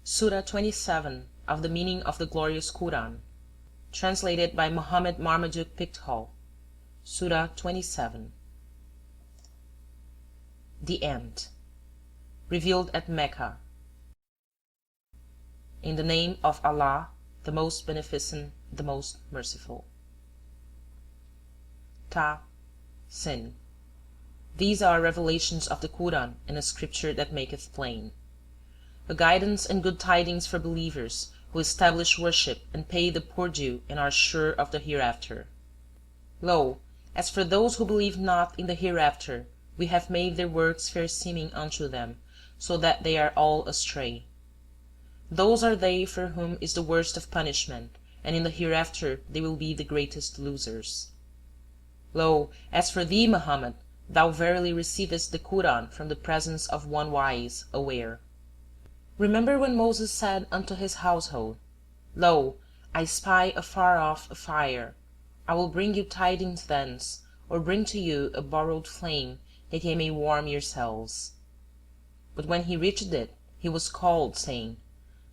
Surah 27 of the meaning of the glorious Quran, translated by Muhammad Marmaduke Pickthall. Surah 27. The End. Revealed at Mecca. In the name of Allah, the most beneficent, the most merciful. Sin. These are revelations of the Quran, and a scripture that maketh plain. A guidance and good tidings for believers who establish worship and pay the poor due and are sure of the hereafter. Lo, as for those who believe not in the hereafter, we have made their works fair seeming unto them, so that they are all astray. Those are they for whom is the worst of punishment, and in the hereafter they will be the greatest losers. Lo, as for thee, Muhammad, thou verily receivest the Quran from the presence of one wise, aware. Remember when Moses said unto his household, Lo, I spy afar off a fire. I will bring you tidings thence, or bring to you a borrowed flame, that ye may warm yourselves. But when he reached it, he was called, saying,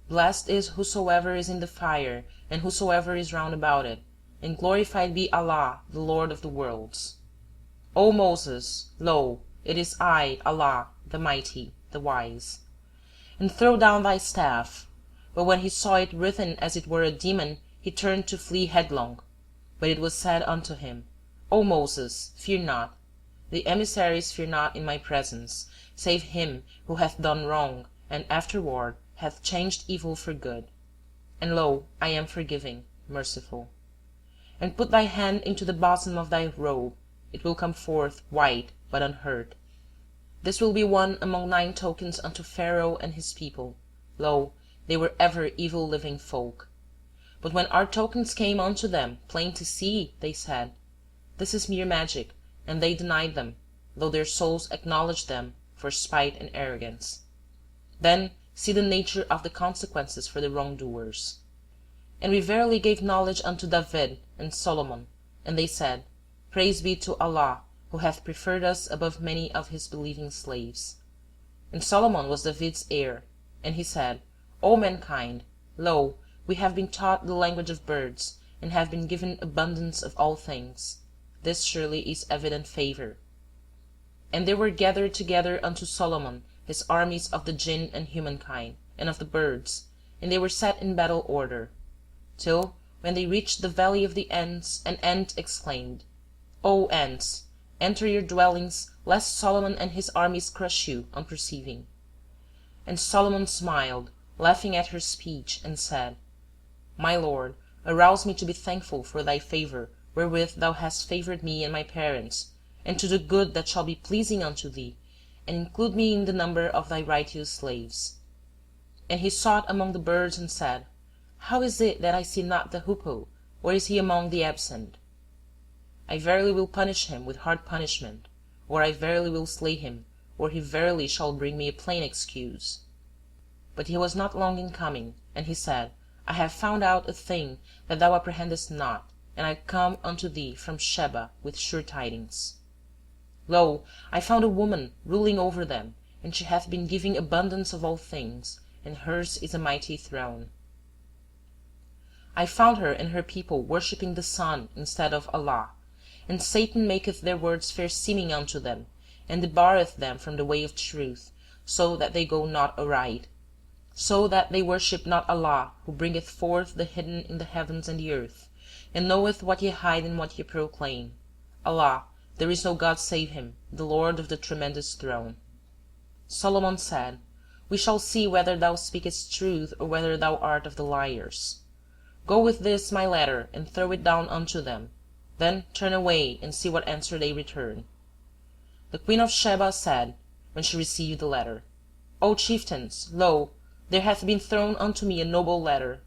Blessed is whosoever is in the fire, and whosoever is round about it, and glorified be Allah, the Lord of the worlds. O Moses, lo, it is I, Allah, the Mighty, the Wise. And throw down thy staff. But when he saw it written as it were a demon, he turned to flee headlong. But it was said unto him, O Moses, fear not. The emissaries fear not in my presence, save him who hath done wrong, and afterward hath changed evil for good. And lo, I am forgiving, merciful. And put thy hand into the bosom of thy robe, it will come forth white, but unhurt. This will be one among 9 tokens unto Pharaoh and his people. Lo, they were ever evil living folk. But when our tokens came unto them, plain to see, they said, This is mere magic, and they denied them, though their souls acknowledged them, for spite and arrogance. Then see the nature of the consequences for the wrongdoers. And we verily gave knowledge unto David and Solomon, and they said, Praise be to Allah, who hath preferred us above many of his believing slaves. And Solomon was David's heir, and he said, O mankind, lo, we have been taught the language of birds, and have been given abundance of all things. This surely is evident favor. And there were gathered together unto Solomon his armies of the jinn and humankind, and of the birds, and they were set in battle order. Till, when they reached the valley of the ants, an ant exclaimed, O ants, enter your dwellings, lest Solomon and his armies crush you on perceiving. And Solomon smiled, laughing at her speech, and said, My lord, arouse me to be thankful for thy favor, wherewith thou hast favored me and my parents, and to do good that shall be pleasing unto thee, and include me in the number of thy righteous slaves. And he sought among the birds and said, How is it that I see not the hoopoe, or is he among the absent? I verily will punish him with hard punishment, or I verily will slay him, or he verily shall bring me a plain excuse. But he was not long in coming, and he said, I have found out a thing that thou apprehendest not, and I come unto thee from Sheba with sure tidings. Lo, I found a woman ruling over them, and she hath been giving abundance of all things, and hers is a mighty throne. I found her and her people worshipping the sun instead of Allah, and Satan maketh their words fair seeming unto them, and debarreth them from the way of truth, so that they go not aright. So that they worship not Allah, who bringeth forth the hidden in the heavens and the earth, and knoweth what ye hide and what ye proclaim. Allah, there is no God save him, the Lord of the tremendous throne. Solomon said, We shall see whether thou speakest truth, or whether thou art of the liars. Go with this my letter, and throw it down unto them. Then turn away, and see what answer they return. The Queen of Sheba said, when she received the letter, O chieftains, lo, there hath been thrown unto me a noble letter.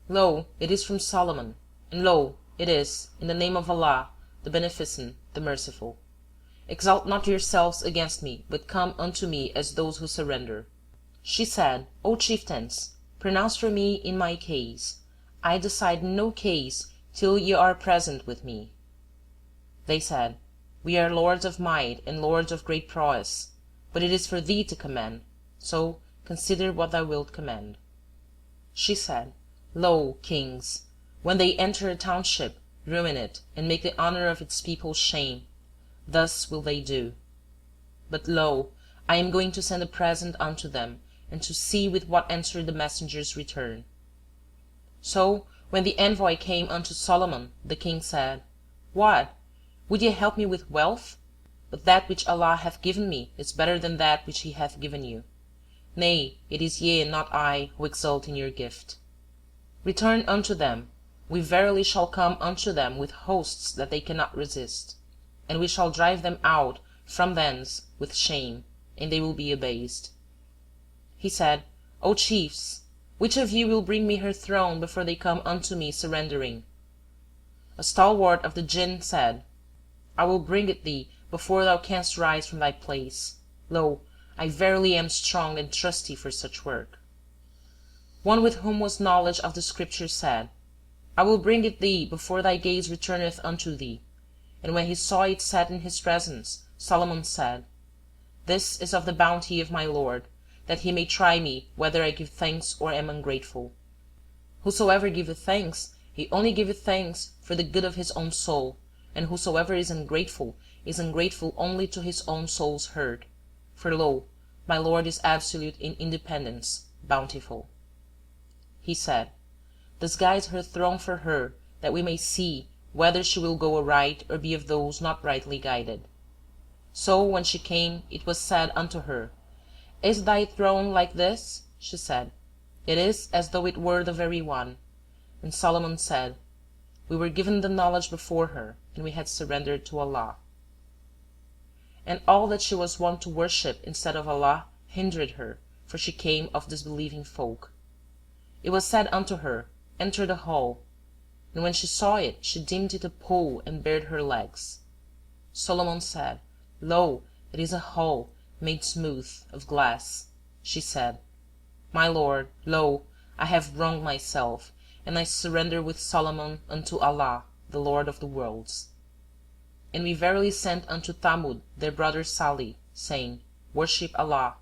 Lo, it is from Solomon, and lo, it is, in the name of Allah, the Beneficent, the Merciful. Exalt not yourselves against me, but come unto me as those who surrender. She said, O chieftains, pronounce for me in my case. I decide no case till ye are present with me. They said, We are lords of might and lords of great prowess, but it is for thee to command, so consider what thou wilt command. She said, Lo, kings, when they enter a township, ruin it, and make the honor of its people shame. Thus will they do. But lo, I am going to send a present unto them, and to see with what answer the messengers return. So when the envoy came unto Solomon, the king said, What? Would ye help me with wealth? But that which Allah hath given me is better than that which he hath given you. Nay, it is ye and not I who exult in your gift. Return unto them. We verily shall come unto them with hosts that they cannot resist, and we shall drive them out from thence with shame, and they will be abased. He said, O chiefs, which of you will bring me her throne before they come unto me surrendering? A stalwart of the Jinn said, I will bring it thee before thou canst rise from thy place. Lo, I verily am strong and trusty for such work. One with whom was knowledge of the Scripture said, I will bring it thee before thy gaze returneth unto thee. And when he saw it set in his presence, Solomon said, This is of the bounty of my Lord, that he may try me whether I give thanks or am ungrateful. Whosoever giveth thanks, he only giveth thanks for the good of his own soul, and whosoever is ungrateful only to his own soul's hurt. For lo, my Lord is absolute in independence, bountiful. He said, Disguise her throne for her, that we may see whether she will go aright or be of those not rightly guided. So when she came, it was said unto her, Is thy throne like this? She said, It is as though it were the very one. And Solomon said, We were given the knowledge before her, and we had surrendered to Allah. And all that she was wont to worship instead of Allah hindered her, for she came of disbelieving folk. It was said unto her, Enter the hall. And when she saw it, she deemed it a pool and bared her legs. Solomon said, Lo, it is a hall made smooth of glass. She said, My Lord, lo, I have wronged myself, and I surrender with Solomon unto Allah, the Lord of the worlds. And we verily sent unto Thamud their brother Salih, saying, Worship Allah.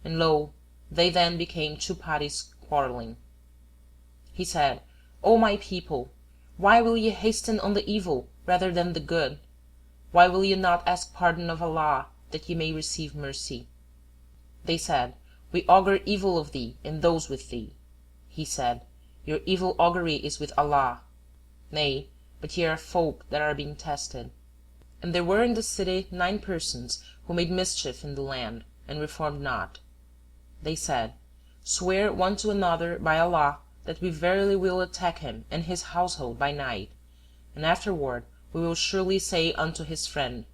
And lo, they then became two parties quarrelling. He said, O my people, why will ye hasten on the evil rather than the good? Why will ye not ask pardon of Allah, that ye may receive mercy? They said, We augur evil of thee and those with thee. He said, Your evil augury is with Allah. Nay, but ye are folk that are being tested. And there were in the city 9 persons who made mischief in the land, and reformed not. They said, Swear one to another by Allah that we verily will attack him and his household by night, and afterward we will surely say unto his friend,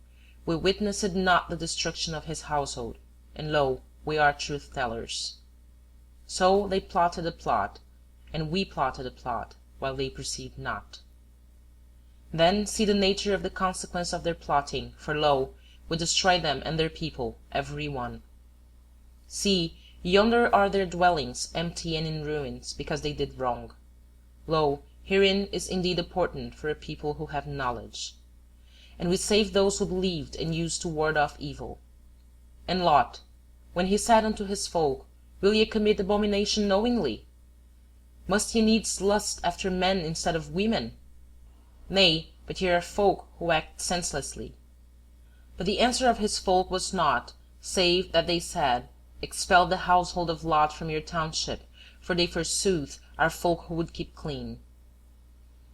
We witnessed not the destruction of his household, and lo, we are truth-tellers. So they plotted a plot, and we plotted a plot, while they perceived not. Then see the nature of the consequence of their plotting, for lo, we destroy them and their people, every one. See, yonder are their dwellings empty and in ruins, because they did wrong. Lo, herein is indeed a portent for a people who have knowledge. And we saved those who believed and used to ward off evil. And Lot, when he said unto his folk, Will ye commit abomination knowingly? Must ye needs lust after men instead of women? Nay, but ye are folk who act senselessly. But the answer of his folk was not, save that they said, Expel the household of Lot from your township, for they forsooth are folk who would keep clean.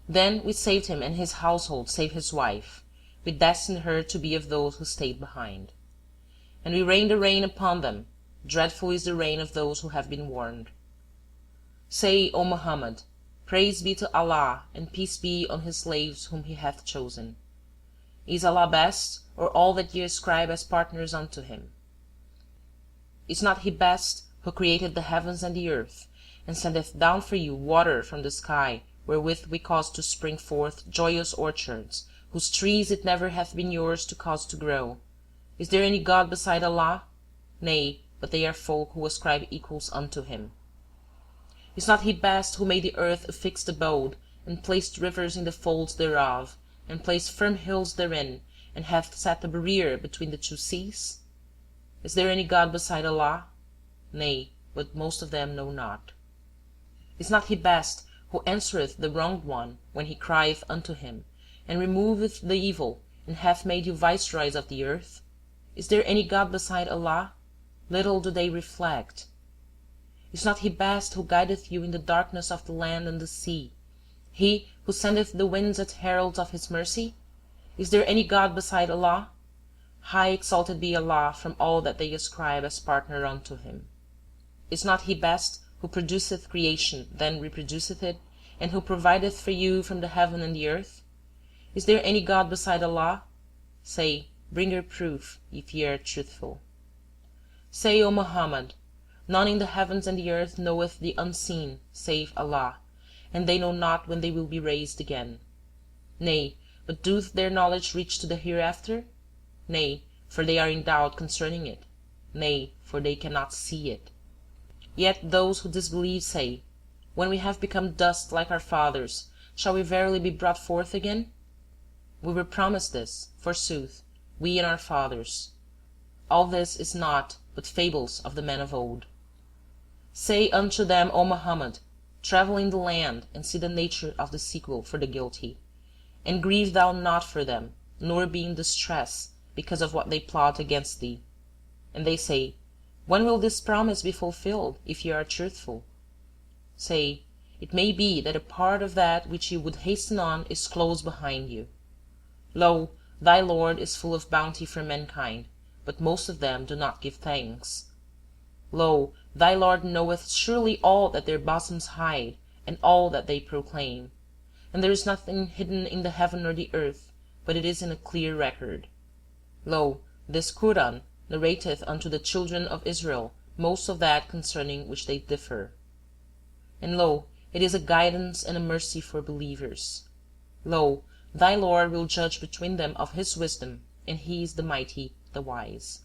Then we saved him and his household, save his wife. We destined her to be of those who stayed behind. And we rained a rain upon them. Dreadful is the rain of those who have been warned. Say, O Muhammad, Praise be to Allah, and peace be on his slaves whom he hath chosen. Is Allah best, or all that ye ascribe as partners unto him? Is not he best, who created the heavens and the earth, and sendeth down for you water from the sky, wherewith we cause to spring forth joyous orchards, whose trees it never hath been yours to cause to grow? Is there any God beside Allah? Nay, but they are folk who ascribe equals unto him. Is not he best who made the earth a fixed abode, and placed rivers in the folds thereof, and placed firm hills therein, and hath set a barrier between the 2 seas? Is there any God beside Allah? Nay, but most of them know not. Is not he best who answereth the wronged one when he crieth unto him, and removeth the evil, and hath made you viceroys of the earth? Is there any God beside Allah? Little do they reflect. Is not he best who guideth you in the darkness of the land and the sea, he who sendeth the winds as heralds of his mercy? Is there any God beside Allah? High exalted be Allah from all that they ascribe as partner unto him. Is not he best who produceth creation, then reproduceth it, and who provideth for you from the heaven and the earth? Is there any God beside Allah? Say, bring your proof, if ye are truthful. Say, O Muhammad, none in the heavens and the earth knoweth the unseen save Allah, and they know not when they will be raised again. Nay, but doth their knowledge reach to the hereafter? Nay, for they are in doubt concerning it. Nay, for they cannot see it. Yet those who disbelieve say, when we have become dust like our fathers, shall we verily be brought forth again? We were promised this, forsooth, we and our fathers. All this is naught but fables of the men of old. Say unto them, O Muhammad, travel in the land and see the nature of the sequel for the guilty, and grieve thou not for them, nor be in distress because of what they plot against thee. And they say, when will this promise be fulfilled, if ye are truthful? Say, it may be that a part of that which ye would hasten on is close behind you. Lo, thy Lord is full of bounty for mankind, but most of them do not give thanks. Lo, thy Lord knoweth surely all that their bosoms hide, and all that they proclaim. And there is nothing hidden in the heaven or the earth, but it is in a clear record. Lo, this Quran narrateth unto the children of Israel most of that concerning which they differ. And lo, it is a guidance and a mercy for believers. Lo, thy Lord will judge between them of his wisdom, and he is the mighty, the wise.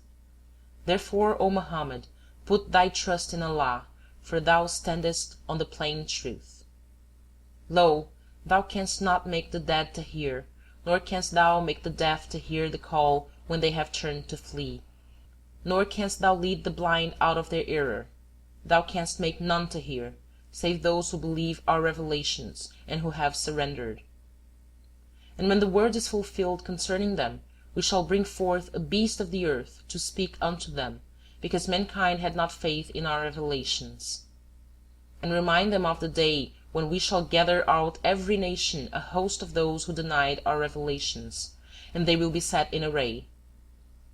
Therefore, O Muhammad, put thy trust in Allah, for thou standest on the plain truth. Lo, thou canst not make the dead to hear, nor canst thou make the deaf to hear the call when they have turned to flee, nor canst thou lead the blind out of their error. Thou canst make none to hear, save those who believe our revelations and who have surrendered. And when the word is fulfilled concerning them, we shall bring forth a beast of the earth to speak unto them, because mankind had not faith in our revelations. And remind them of the day when we shall gather out every nation a host of those who denied our revelations, and they will be set in array.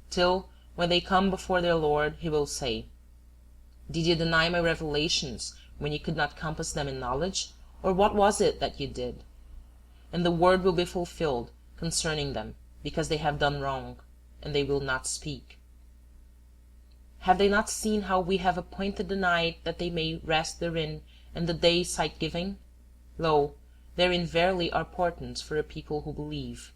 Till, when they come before their Lord, he will say, did ye deny my revelations when ye could not compass them in knowledge, or what was it that ye did? And the word will be fulfilled concerning them, because they have done wrong, and they will not speak. Have they not seen how we have appointed the night that they may rest therein, and the day sight-giving? Lo, therein verily are portents for a people who believe.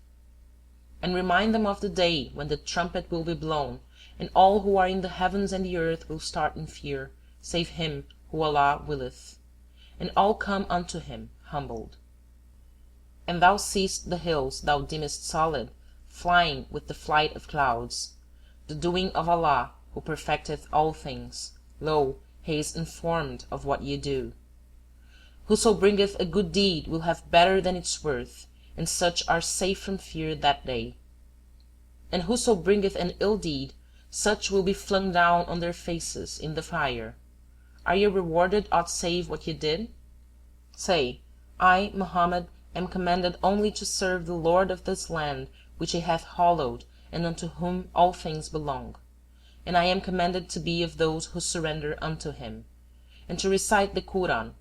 And remind them of the day when the trumpet will be blown, and all who are in the heavens and the earth will start in fear, save him who Allah willeth, and all come unto him humbled. And thou seest the hills thou deemest solid, flying with the flight of clouds, the doing of Allah, who perfecteth all things. Lo, he is informed of what ye do. Whoso bringeth a good deed will have better than its worth, and such are safe from fear that day. And whoso bringeth an ill deed, such will be flung down on their faces in the fire. Are ye rewarded aught save what ye did? Say, I, Muhammad, am commanded only to serve the Lord of this land which he hath hallowed, and unto whom all things belong. And I am commanded to be of those who surrender unto him, and to recite the Quran.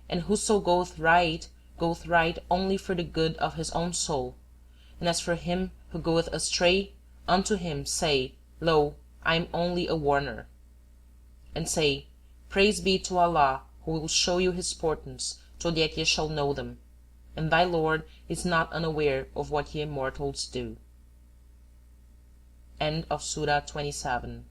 And whoso goeth right only for the good of his own soul. And as for him who goeth astray, unto him say, Lo, I am only a warner. And say, Praise be to Allah, who will show you his portents, so that ye shall know them. And thy Lord is not unaware of what ye mortals do. End of Surah 27.